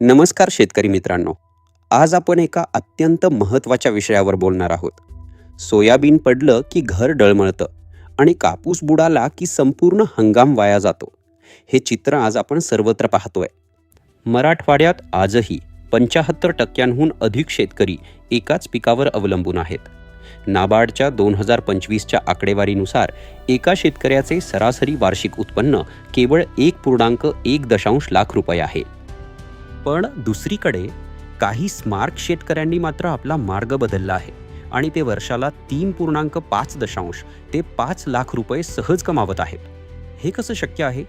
नमस्कार शेतकरी मित्रांनो. आज आपण एका अत्यंत महत्त्वाच्या विषयावर बोलणार आहोत. सोयाबीन पडलं की घर डळमळतं आणि कापूस बुडाला की संपूर्ण हंगाम वाया जातो. हे चित्र आज आपण सर्वत्र पाहतोय. मराठवाड्यात आजही 75% अधिक शेतकरी एकाच पिकावर अवलंबून आहेत. नाबार्डच्या 2025च्या आकडेवारीनुसार एका शेतकऱ्याचे सरासरी वार्षिक उत्पन्न केवळ 1.1 लाख रुपये आहे. पण दुसरीकडे काही स्मार्ट शेतकऱ्यांनी मात्र आपला मार्ग बदलला आहे आणि ते वर्षाला 3.5 ते 5 लाख रुपये सहज कमावत आहेत. हे कसं शक्य आहे?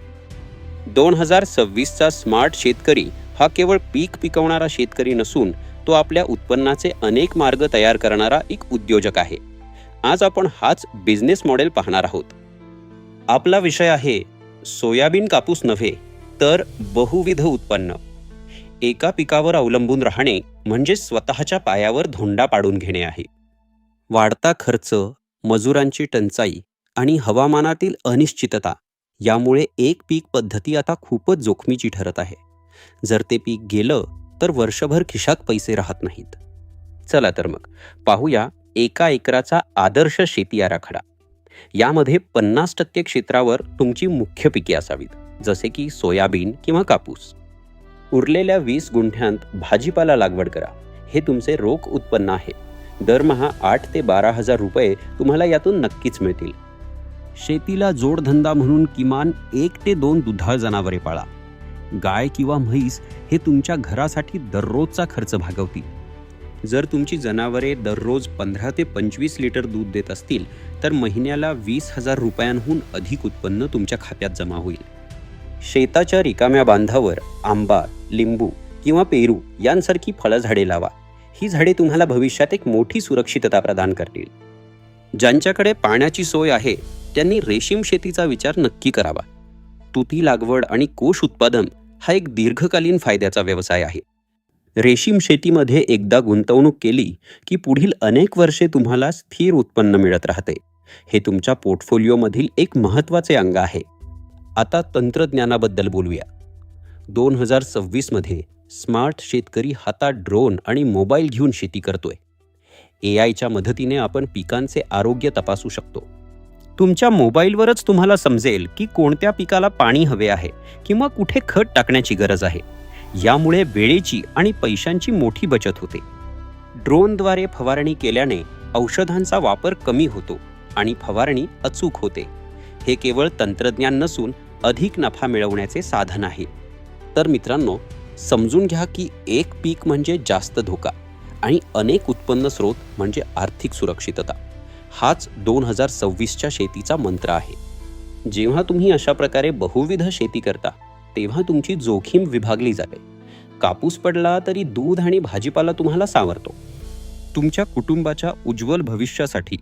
2026चा स्मार्ट शेतकरी हा केवळ पीक पिकवणारा शेतकरी नसून तो आपल्या उत्पन्नाचे अनेक मार्ग तयार करणारा एक उद्योजक आहे. आज आपण हाच बिझनेस मॉडेल पाहणार आहोत. आपला विषय आहे सोयाबीन कापूस नव्हे तर बहुविध उत्पन्न. एका पिकावर अवलंबून राहणे म्हणजे स्वतःच्या पायावर धोंडा पाडून घेणे आहे. वाढता खर्च, मजुरांची टंचाई आणि हवामानातील अनिश्चितता यामुळे एक पीक पद्धती आता खूपच जोखमीची ठरत आहे. जर ते पीक गेलं तर वर्षभर खिशात पैसे राहत नाहीत. चला तर मग पाहूया एका एकराचा आदर्श शेती आराखडा. यामध्ये 50% क्षेत्रावर तुमची मुख्य पिके असावीत, जसे की सोयाबीन किंवा कापूस. उरलेल्या 20 गुंठ्यांत भाजीपाला लागवड करा. हे तुमचे रोख उत्पन्न आहे. दरमहा 8 ते 12 हजार रुपये तुम्हाला यातून नक्कीच मिळतील. शेतीला जोडधंदा म्हणून किमान 1 ते 2 दुधाळ जनावरे पाळा. गाय किंवा म्हैस हे तुमच्या घरासाठी दररोजचा खर्च भागवतील. जर तुमची जनावरे दररोज 15 ते 25 लिटर दूध देत असतील तर महिन्याला 20,000 रुपयांहून अधिक उत्पन्न तुमच्या खात्यात जमा होईल. शेताच्या रिकाम्या बांधावर आंबा, लिंबू किंवा पेरू यांसारखी फळझाडे लावा. ही झाडे तुम्हाला भविष्यात एक मोठी सुरक्षितता प्रदान करतील. ज्यांच्याकडे पाण्याची सोय आहे त्यांनी रेशीम शेतीचा विचार नक्की करावा. तुती लागवड आणि कोष उत्पादन हा एक दीर्घकालीन फायद्याचा व्यवसाय आहे. रेशीम शेतीमध्ये एकदा गुंतवणूक केली की पुढील अनेक वर्षे तुम्हाला स्थिर उत्पन्न मिळत राहते. हे तुमच्या पोर्टफोलिओमधील एक महत्त्वाचे अंग आहे. आता तंत्रज्ञानाबद्दल बोलूया. 2026 मध्ये स्मार्ट शेतकरी हातात ड्रोन आणि मोबाईल घेऊन शेती करतोय. AIच्या मदतीने आपण पिकांचे आरोग्य तपासू शकतो. तुमच्या मोबाईलवरच तुम्हाला समजेल की कोणत्या पिकाला पाणी हवे आहे किंवा कुठे खत टाकण्याची गरज आहे. यामुळे वेळेची आणि पैशांची मोठी बचत होते. ड्रोनद्वारे फवारणी केल्याने औषधांचा वापर कमी होतो आणि फवारणी अचूक होते. हे केवळ तंत्रज्ञान नसून अधिक नफा मिळवण्याचे साधन आहे. तर मित्रांनो, समजून घ्या की एक पीक म्हणजे जास्त धोका आणि अनेक उत्पन्न स्रोत म्हणजे आर्थिक सुरक्षितता. हाच 2026च्या शेतीचा मंत्र आहे. जेव्हा तुम्ही अशा प्रकारे बहुविध शेती करता तेव्हा तुमची जोखीम विभागली जाते. कापूस पडला तरी दूध आणि भाजीपाला तुम्हाला सावरतो. तुमच्या कुटुंबाच्या उज्ज्वल भविष्यासाठी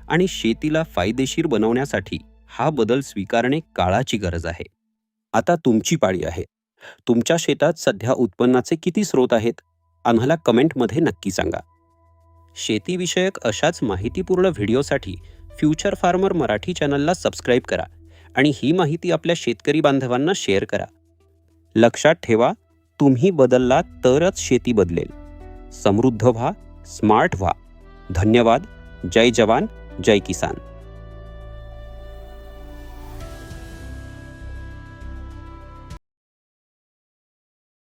आणि शेतीला फायदेशीर बनवण्यासाठी हा बदल स्वीकारणे काळाची गरज आहे. आता तुमची पाळी आहे. तुमच्या शेतात सध्या उत्पन्नाचे किती स्रोत आहेत? आम्हाला कमेंटमध्ये नक्की सांगा. शेतीविषयक अशाच माहितीपूर्ण व्हिडिओसाठी फ्युचर फार्मर मराठी चॅनलला सबस्क्राईब करा आणि ही माहिती आपल्या शेतकरी बांधवांना शेअर करा. लक्षात ठेवा, तुम्ही बदलला तरच शेती बदलेल. समृद्ध व्हा, स्मार्ट व्हा. धन्यवाद. जय जवान, जय किसान.